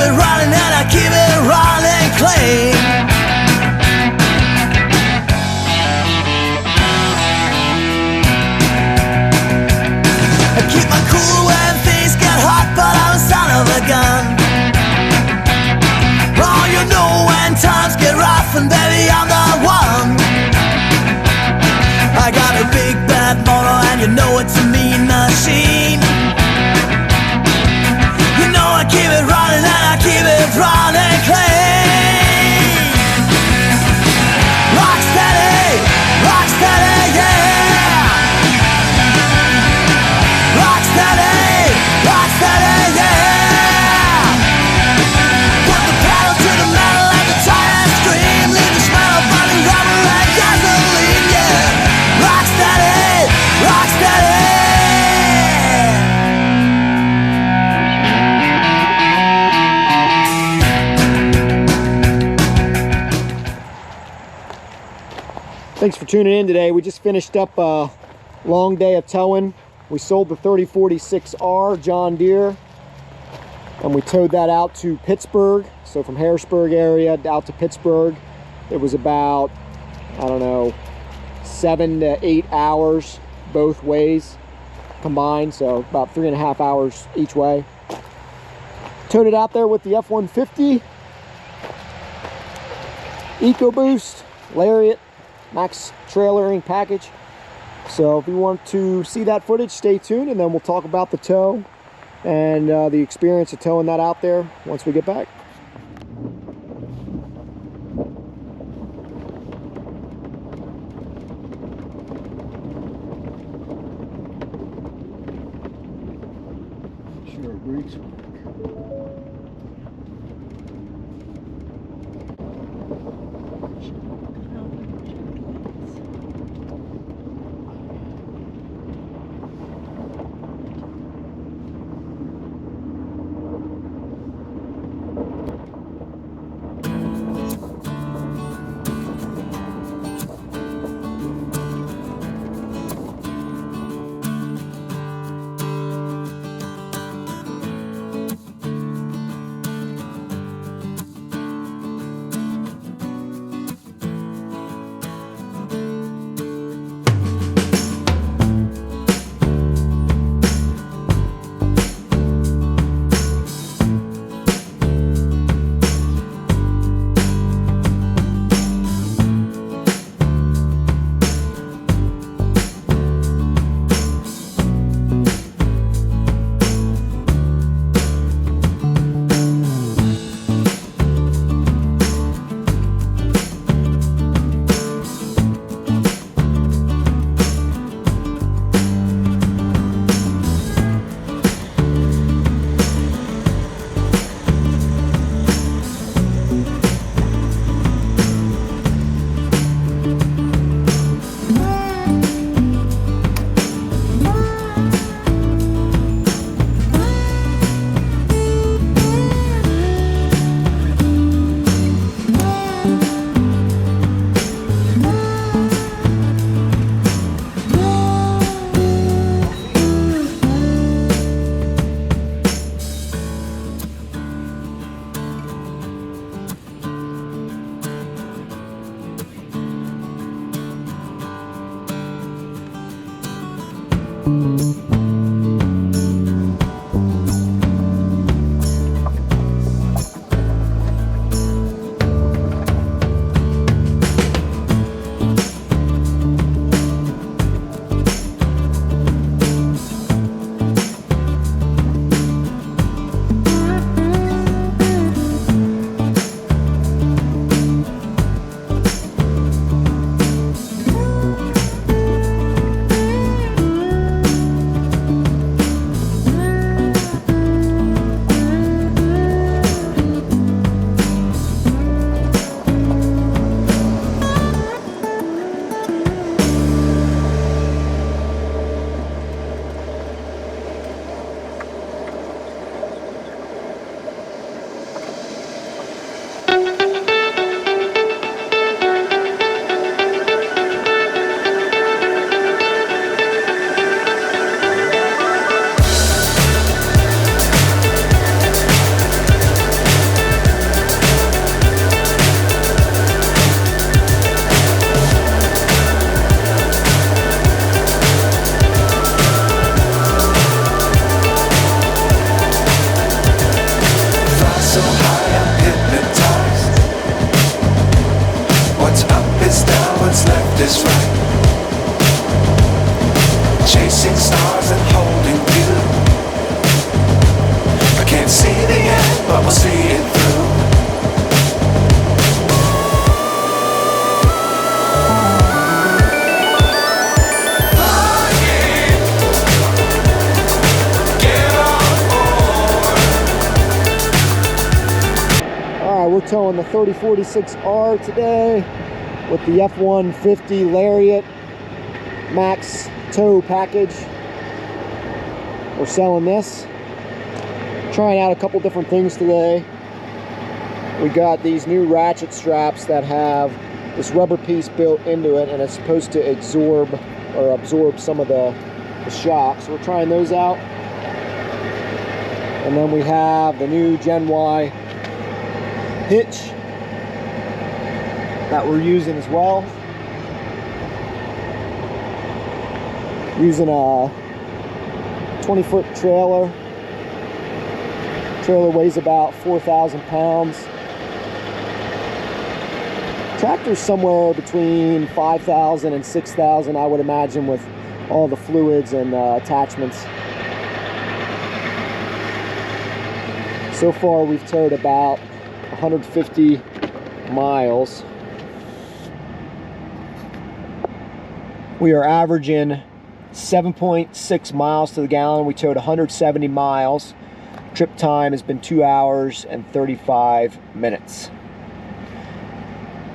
it running and I keep it running clean. I keep my cool when things get hot, but I'm a son of a gun. Oh, you know when times get rough, and baby, I'm the one. I got a big bad motor, and you know it's a mean machine. You know I keep it running, and I keep it running clean. Rock steady, yeah. Rock steady, yeah. Put the pedal to the metal, let the tires scream. Leave the smell of burning rubber and gasoline, yeah. Rock steady, rock steady. Thanks for tuning in today. We just finished up a long day of towing. We sold the 3046R John Deere, and we towed that out to Pittsburgh. So from Harrisburg area out to Pittsburgh, it was about, I don't know, 7 to 8 hours both ways combined, so about 3.5 hours each way. Towed it out there with the F150 Ecoboost Lariat max trailering package. So if you want to see that footage, stay tuned, and then we'll talk about the tow and the experience of towing that out there once we get back. Sure, brakes work. we're towing the 3046R today with the F150 Lariat Max tow package. We're selling this. Trying out a couple different things today. We got these new ratchet straps that have this rubber piece built into it, and it's supposed to absorb some of the shock. So we're trying those out. And then we have the new Gen Y hitch that we're using as well. Using a 20-foot trailer. Trailer weighs about 4,000 pounds. Tractor's somewhere between 5,000 and 6,000, I would imagine, with all the fluids and attachments. So far we've towed about 150 miles. We are averaging 7.6 miles to the gallon. We towed 170 miles. Trip time has been 2 hours and 35 minutes.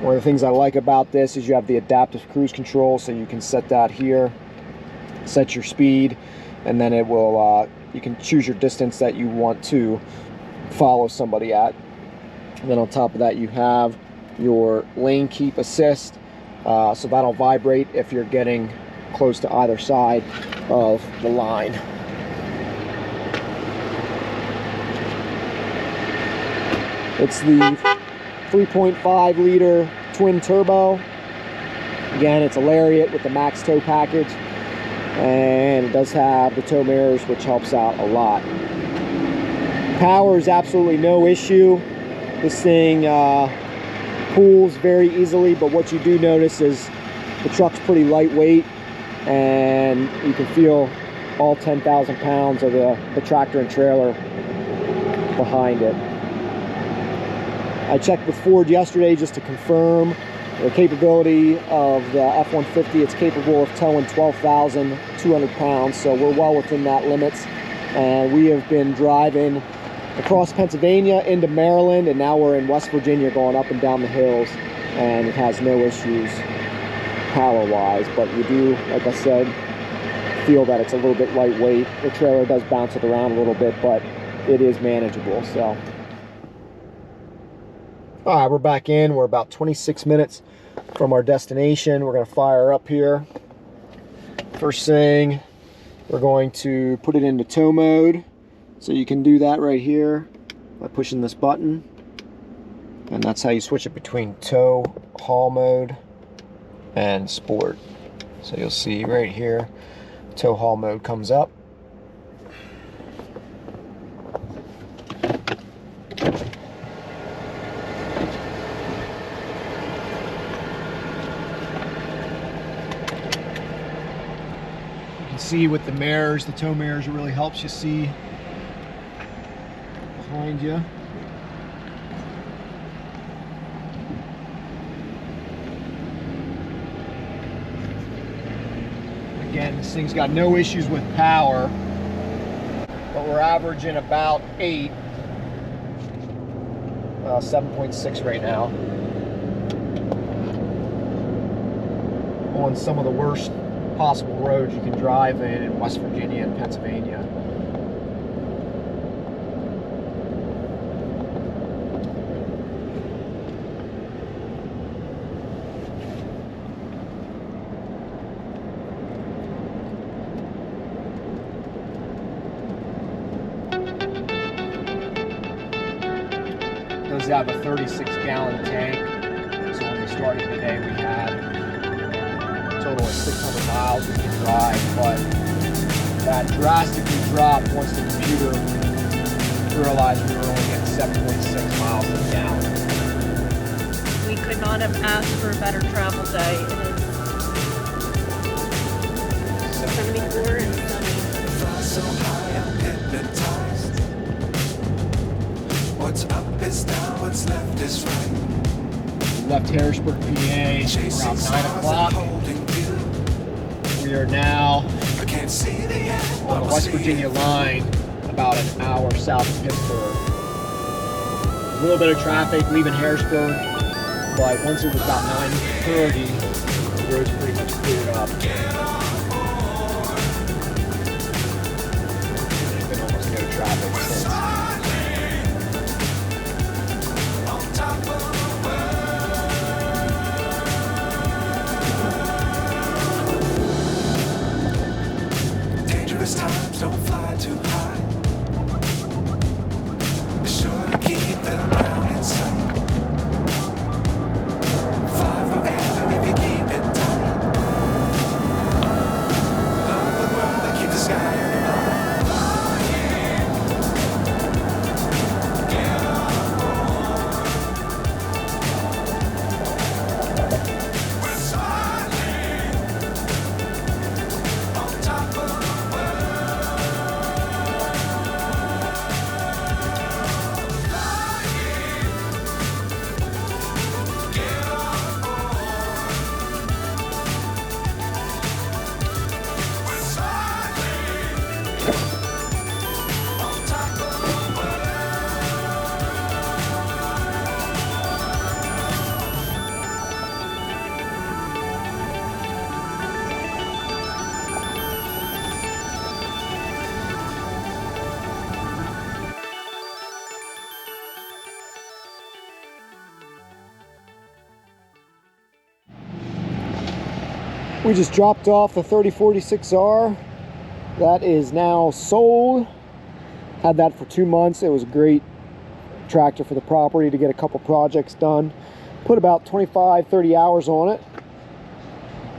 One of the things I like about this is you have the adaptive cruise control, so you can set that here, set your speed, and then it will, you can choose your distance that you want to follow somebody at. And then on top of that, you have your lane keep assist, so that'll vibrate if you're getting close to either side of the line. It's the 3.5 liter twin turbo. Again, it's a Lariat with the max tow package, and it does have the tow mirrors, which helps out a lot. Power is absolutely no issue. This thing pulls very easily, but what you do notice is the truck's pretty lightweight, and you can feel all 10,000 pounds of the tractor and trailer behind it. I checked with Ford yesterday just to confirm the capability of the F-150. It's capable of towing 12,200 pounds, so we're well within that limits. And we have been driving across Pennsylvania into Maryland, and now we're in West Virginia going up and down the hills, and it has no issues power-wise. But you do, like I said, feel that it's a little bit lightweight. The trailer does bounce it around a little bit, but it is manageable. So. All right, we're back in. We're about 26 minutes from our destination. We're going to fire up here. First thing, we're going to put it into tow mode. So you can do that right here by pushing this button. And that's how you switch it between tow, haul mode, and sport. So you'll see right here, tow haul mode comes up. See with the mirrors, the tow mirrors, it really helps you see behind you. Again, this thing's got no issues with power, but we're averaging about 7.6 right now on some of the worst possible roads you can drive in West Virginia and Pennsylvania. Does have a 36-gallon tank, so when we started today we had total of 600 miles we can drive, but that drastically dropped once the computer realized we were only getting 7.6 miles to the gallon. We could not have asked for a better travel day. It is 74 and sunny. So high, I'm hypnotized. What's up is down, what's left is right. Left Harrisburg, PA around 9 o'clock. We are now on the West Virginia line, about an hour south of Pittsburgh. A little bit of traffic leaving Harrisburg, but once it was about 9:30, the roads pretty much cleared up. There's been almost no traffic since. Dangerous times, don't fly too high. Be sure to keep them around in sight. Fly forever if you keep it tight. Love the world and keep the sky on your mind. We're soaring on top of the We just dropped off the 3046R. That is now sold. Had that for 2 months. It was a great tractor for the property to get a couple projects done. Put about 25-30 hours on it,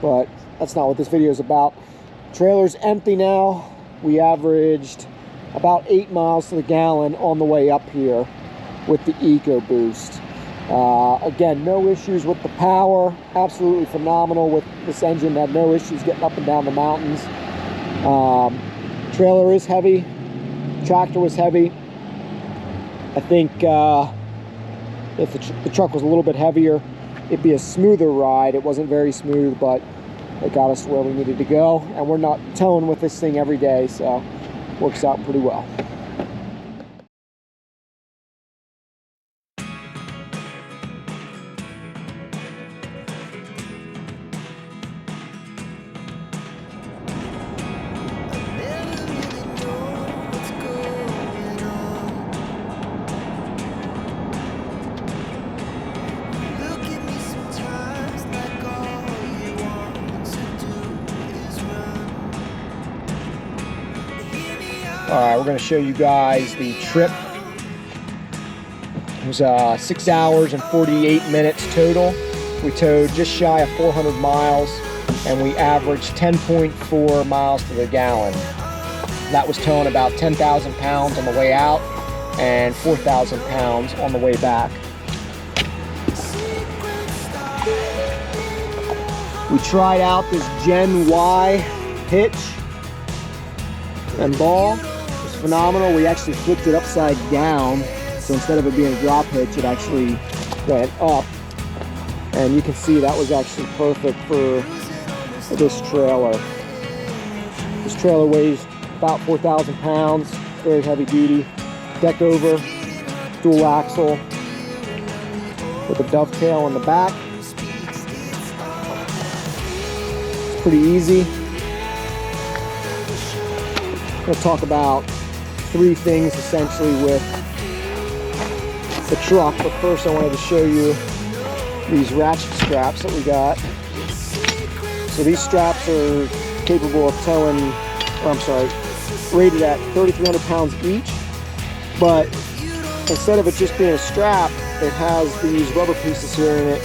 but that's not what this video is about. Trailer's empty now. We averaged about 8 miles to the gallon on the way up here with the Ecoboost. Again, no issues with the power. Absolutely phenomenal with this engine. Had no issues getting up and down the mountains. Trailer is heavy. Tractor was heavy. I think if the truck was a little bit heavier, it'd be a smoother ride. It wasn't very smooth, but it got us where we needed to go. And we're not towing with this thing every day, so works out pretty well. Alright, we're going to show you guys the trip. It was 6 hours and 48 minutes total. We towed just shy of 400 miles, and we averaged 10.4 miles to the gallon. That was towing about 10,000 pounds on the way out and 4,000 pounds on the way back. We tried out this Gen Y hitch and ball. It's phenomenal. We actually flipped it upside down, so instead of it being a drop hitch, it actually went up. And you can see that was actually perfect for this trailer. This trailer weighs about 4,000 pounds, very heavy duty. Deck over, dual axle with a dovetail on the back. It's pretty easy. I'm going to talk about 3 things essentially with the truck, but first I wanted to show you these ratchet straps that we got. So these straps are capable of towing, rated at 3,300 pounds each, but instead of it just being a strap, it has these rubber pieces here in it.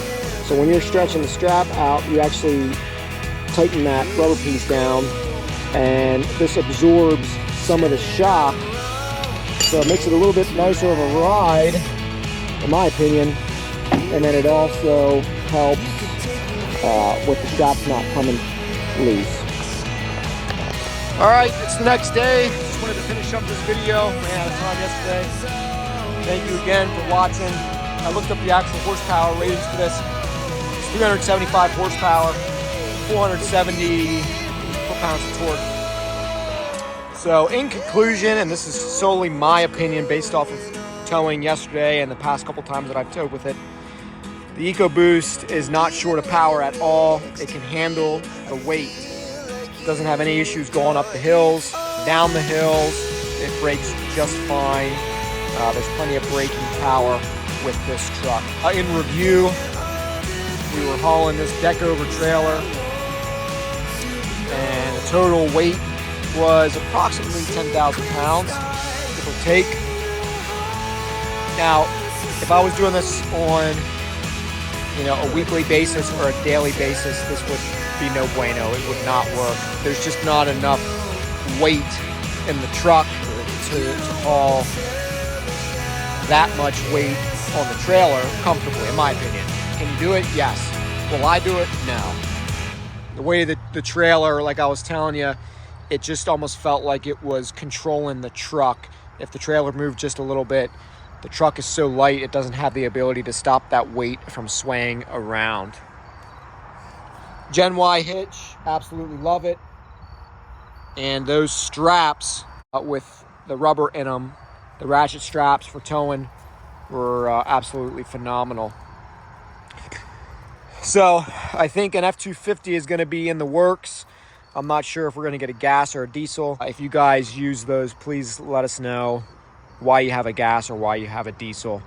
So when you're stretching the strap out, you actually tighten that rubber piece down, and this absorbs some of the shock, so it makes it a little bit nicer of a ride, in my opinion. And then it also helps with the straps not coming loose. Alright, it's the next day. Just wanted to finish up this video. Ran out of time yesterday. Thank you again for watching. I looked up the actual horsepower ratings for this. It's 375 horsepower, 470 foot-pounds of torque. So in conclusion, and this is solely my opinion based off of towing yesterday and the past couple times that I've towed with it, the Ecoboost is not short of power at all. It can handle the weight. It doesn't have any issues going up the hills, down the hills. It brakes just fine. There's plenty of braking power with this truck. In review, we were hauling this deck over trailer, and the total weight was approximately 10,000 pounds, give or take. Now, if I was doing this on, a weekly basis or a daily basis, this would be no bueno. It would not work. There's just not enough weight in the truck to haul that much weight on the trailer comfortably, in my opinion. Can you do it? Yes. Will I do it? No. The way that the trailer, like I was telling you, it just almost felt like it was controlling the truck. If the trailer moved just a little bit, the truck is so light, it doesn't have the ability to stop that weight from swaying around. Gen Y hitch, absolutely love it. And those straps with the rubber in them, the ratchet straps for towing, were absolutely phenomenal. So I think an F250 is going to be in the works. I'm not sure if we're going to get a gas or a diesel. If you guys use those, please let us know why you have a gas or why you have a diesel.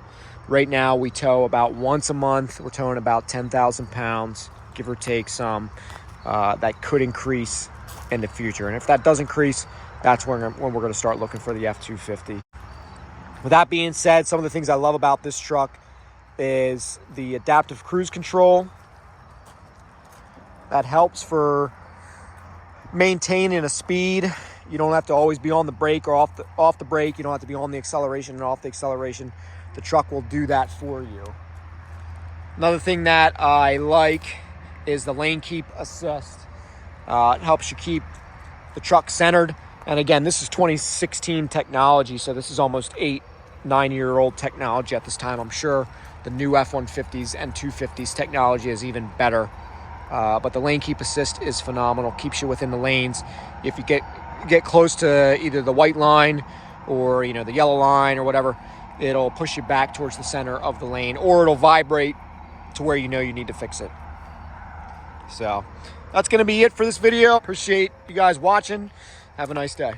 Right now we tow about once a month. We're towing about 10,000 pounds, give or take some. That could increase in the future. And if that does increase, that's when we're going to start looking for the F250. With that being said, some of the things I love about this truck is the adaptive cruise control. That helps for maintaining a speed. You don't have to always be on the brake or off the brake. You don't have to be on the acceleration and off the acceleration. The truck will do that for you. Another thing that I like is the lane keep assist. It helps you keep the truck centered. And again, this is 2016 technology, so this is almost 8-9-year-old technology at this time. I'm sure the new F150s and 250s technology is even better. But the lane keep assist is phenomenal. Keeps you within the lanes. If you get close to either the white line or the yellow line or whatever, it'll push you back towards the center of the lane, or it'll vibrate to where you need to fix it. So that's going to be it for this video. Appreciate you guys watching. Have a nice day.